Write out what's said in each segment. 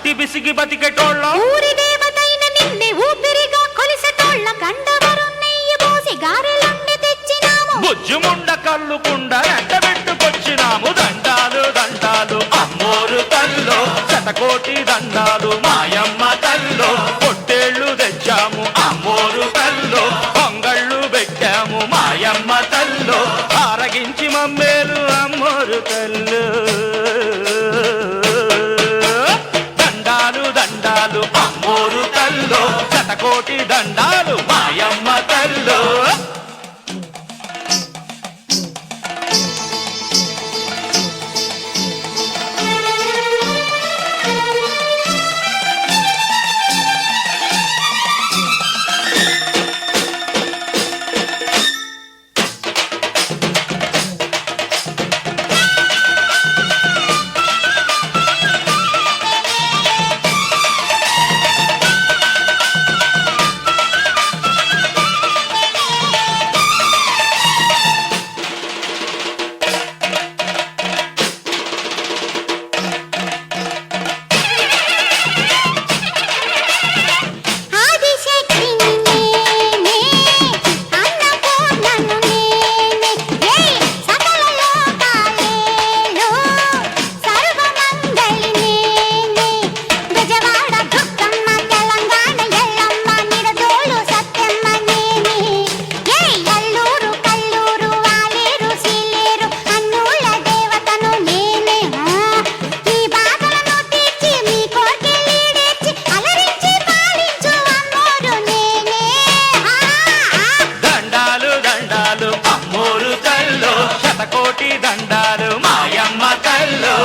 బట్టి బిసిగి బతికెటోళ్ళ ఊరి దేవతైన నిన్నే ఊపిరిగా కొలిసెటోళ్ళ గండవరం నెయ్యి పోసి గారెలండి తెచ్చినాము బుజ్జుముండ కల్లుకుండ ఎండబెట్టుకొచ్చినాము దండాలు దండాలు అమ్మోరు తల్లో శతకోటి దండాలు మాయమ్మ తల్లో పొట్టేళ్లు తెచ్చాము అమ్మోరు తల్లో పొంగళ్ళు పెట్టాము మాయమ్మ తల్లో ఆరగించి మమ్మేలు అమ్మోరు తల్లు దండాలు దండాలు అమ్మోరు తల్లో శతకోటి దండాలు మాయమ్మ తల్లో శతకోటి దండాలు మాయమ్మ తల్లో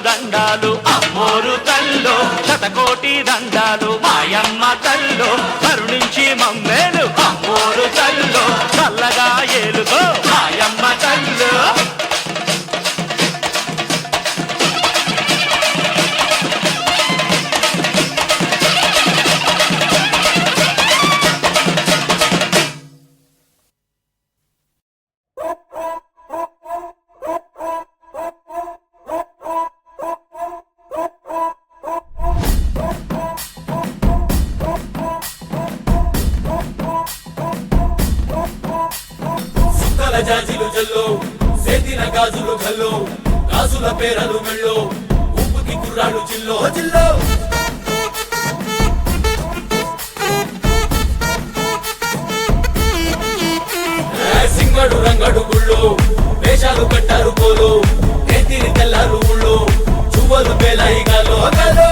దండాలు అమ్మోరు తల్లో శతకోటి దండాలు మాయమ్మ తల్లో కరుణించి మమ్మేలు అమ్మోరు తల్లో చల్లగా ఏలుకో మాయమ్మ తల్లో జాజిలు జల్లో సేతిన గాజులు గల్లో గాజుల పేరలు మెళ్ళో ఉప్పుకి కుర్రాడు జిల్లో జిల్లో సింగడు రంగడు గుళ్ళో వేషాలు కట్టారు పోలో నేతిని తెల్లారు ఊళ్ళో చువ్వలు పేలాయి గాలో గాలో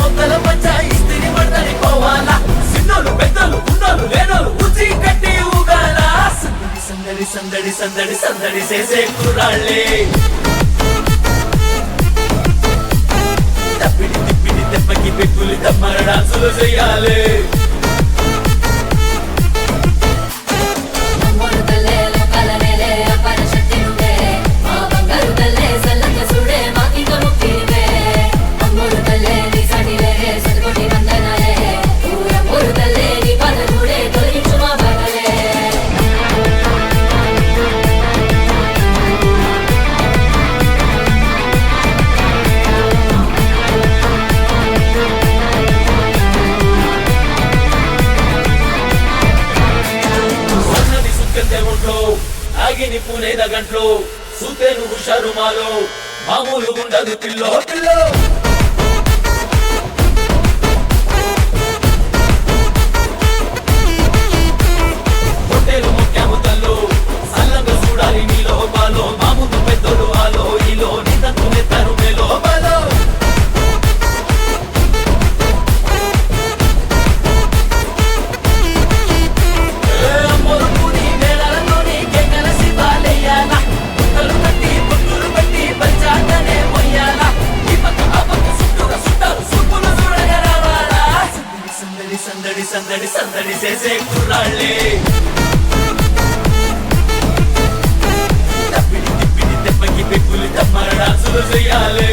మొక్కల పచ్చ ఇస్తిరి పడతని పోవాలా సిన్నోలు పెద్దలు ఉన్నోలు లేనోలు ఉచి కట్టి ఊగాల సందడి సందడి సందడి సందడి చేసే కుర్రాళ్ళే తప్పిడి తిప్పిడి దెబ్బకి పెక్కులు దమ్మర డాన్సులు చెయ్యాలి ఆగిని పూనేద గంట్లో సూతేను హుషారు మాలో మామూలు ఉండదు పిల్లో పిల్లో హోటేలు ముఖ్యము తల్లో సల్లంగా చూడాలి నీలో బాలో మామూలు పెద్దలు ఆలో ఈలో నితంతు నెత్తరు మేలో బాలో సందడి సందడి సందడి చేసే కుర్రాళ్ళే తప్పిడి తిప్పిడి దెబ్బకి పెక్కులు దమ్మర డాన్సులు చెయ్యాలి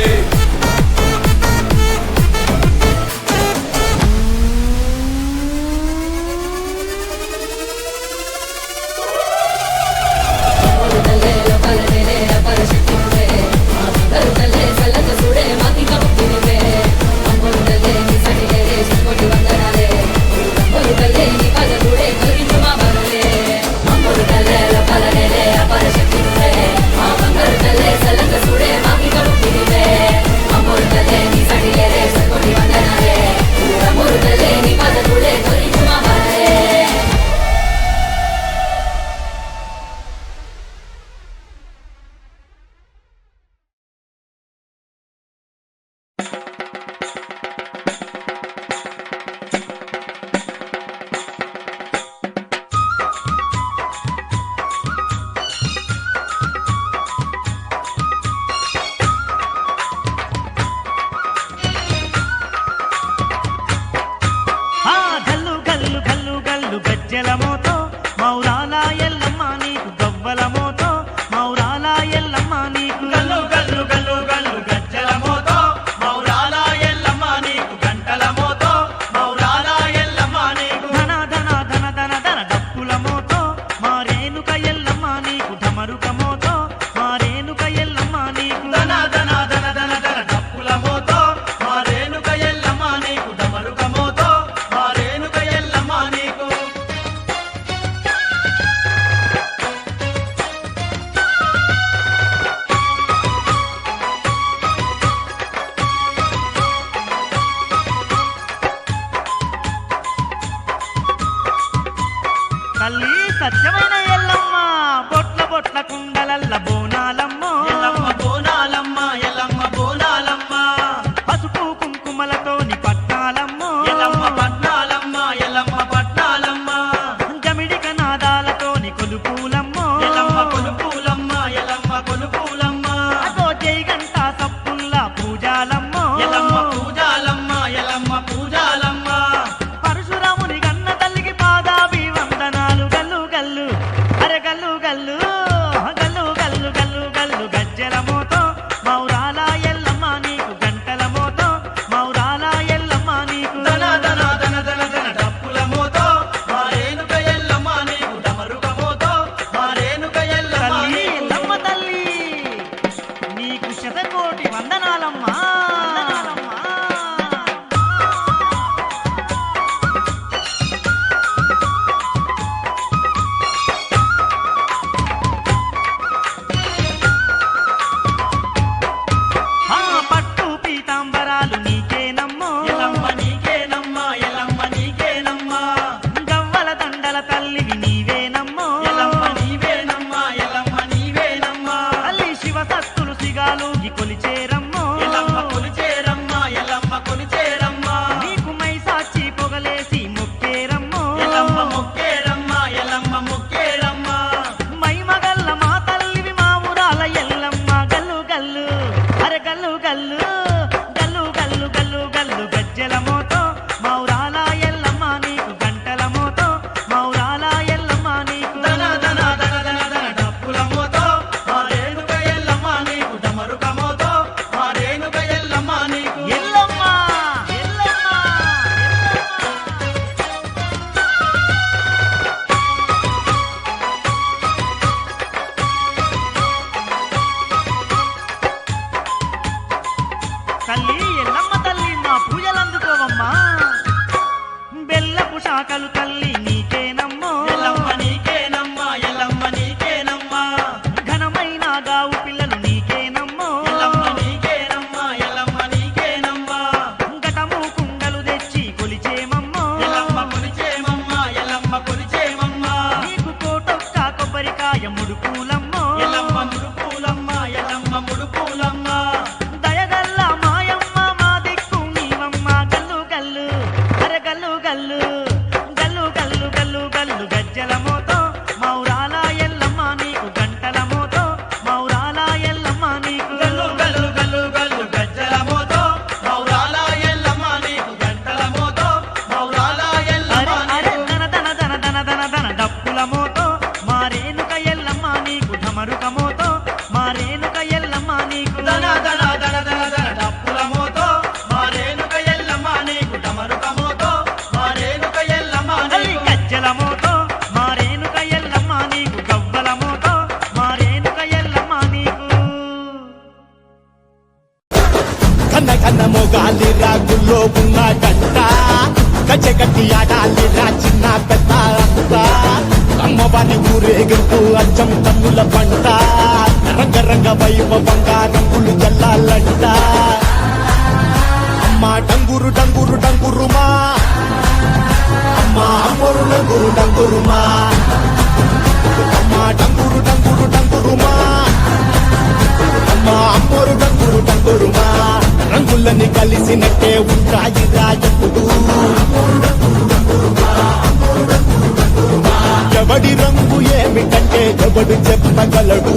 సత్యమైన ఎల్లమ్మ బొట్ల బొట్ల కుండలల్ల బోనాలమ్మ ఎల్లమ్మ బోనాలమ్మ ఎల్లమ్మ బోనాలమ్మ పసుపు కుంకుమలతోని పట్నాలమ్మ ఎల్లమ్మ పట్నాలమ్మ ఎల్లమ్మ పట్నాలమ్మ జమిడిక నాదాలతోని కొలుపులమ్మ ఎల్లమ్మ కొలుపులమ్మ ఎల్లమ్మ కొలుపులమ్మ అదో జై గంట సప్పుల్ల పూజాలమ్మ ఎల్లమ్మ పూజాలమ్మ ఎల్లమ్మ పూజాలమ్మ పరశురాముని గన్న తల్లికి పాదాభి వందనాలు గల్లు గల్లు అరే గల్లు గల్లు గల్లు గల్లు గల్లు గల్లు గజ్జల మోతో మౌరాల ఎల్లమ్మ నీకు గంటల మోతో మౌరాల ఎల్లమ్మ నీకు దన దన దన దన దన డప్పుల మోతో మారేనుక ఎల్లమ్మ నీకు డమరుక మోతో మారేనుక ఎల్లమ్మ ఎల్లమ్మ తల్లి నీకు శతకోటి వందనాలమ్మా పట్టు పీతాంబరాలు నీకేనమ్మో ఎల్లమ్మ నీకేనమ్మా ఎల్లమ్మ నీకేనమ్మా గవ్వల దండల తల్లివి నీవేనమ్మో ఎల్లమ్మ నీవేనమ్మా ఎల్లమ్మ నీవేనమ్మా తల్లి శివ సత్తులు సిగాలుగి కొలిచేరమ్మో ఎల్లమ్మ కొలిచేరమ్మా ఎల్లమ్మ కొలిచేరమ్మా నీకు మైసాచి పొగలేసి మొక్కేరమ్మో ఎల్లమ్మ మొక్కేరమ్మా ఎల్లమ్మ మొక్కేరమ్మా మహిమ గావు పిల్లలు నీకేనమ్మో ఎల్లమ్మ నీకేనమ్మా ఎల్లమ్మ నీకేనమ్మా గటము కుండలు తెచ్చి కొలిచేమమ్మో ఎల్లమ్మ కొలిచేమమ్మా ఎల్లమ్మ కొలిచేమమ్మా నీకు కోటొక్క కొబ్బరికాయ ముడుపులమ్మో ఎల్లమ్మ ముడుపులమ్మ ఎల్లమ్మ ముడుపులమ్మ దయగల్ల మాయమ్మ మా దిక్కు నీవమ్మ గల్లు గల్లు అరే గల్లు గల్లు గల్లు గల్లు గల్లు గల్లు గజ్జల మోతో మౌరాల ఎల్లమ్మ నీకు గంటల మోతో మౌరాల ఎల్లమ్మ నీకు గల్లు గల్లు గల్లు గల్లు గజ్జల మోతో మౌరాల ఎల్లమ్మ నీకు గంటల మోతో మౌరాల ఎల్లమ్మ అరే నీకు దన దన దన దన దన దన డప్పుల మోతో మారేనుక ఎల్లమ్మ నీకు ఢమరుక మోతో మారేనుక ఎల్లమ్మ నీకు దన దన దన దన దన డప్పుల మోతో మారేనుక ఎల్లమ్మ నీకు డమరుక మోతో మారేనుక ఎల్లమ్మ అల్లి నీకు గజ్జల మోతో మారేనుక ఎల్లమ్మ నీకు గవ్వల మోతో మారేనుక ఎల్లమ్మ నీకు కన్న కన్న మొగాలి రాగుల్లో ఉన్న గంట కచ్చగట్టి ఆడాలిరా చిన్న పెద్ద అంతా అమ్మవారి ఊరేగింపు అచ్చం తమ్ముల పంట రంగరంగ వైభవంగా రంగులు జల్లాలంట అమ్మ డంగురు డంగురు డంగురుమా అమ్మ అమ్మోరు డంగురు డంగురుమా అమ్మ డంగురు డంగురు డంగురుమా అమ్మ అమ్మోరు డంగురు డంగురుమా రంగులని కలిసినట్టే ఉంటాయి రాజపుడు ఎవడి రంగు ఏమిటంటే ఎవడు చెప్పగలడు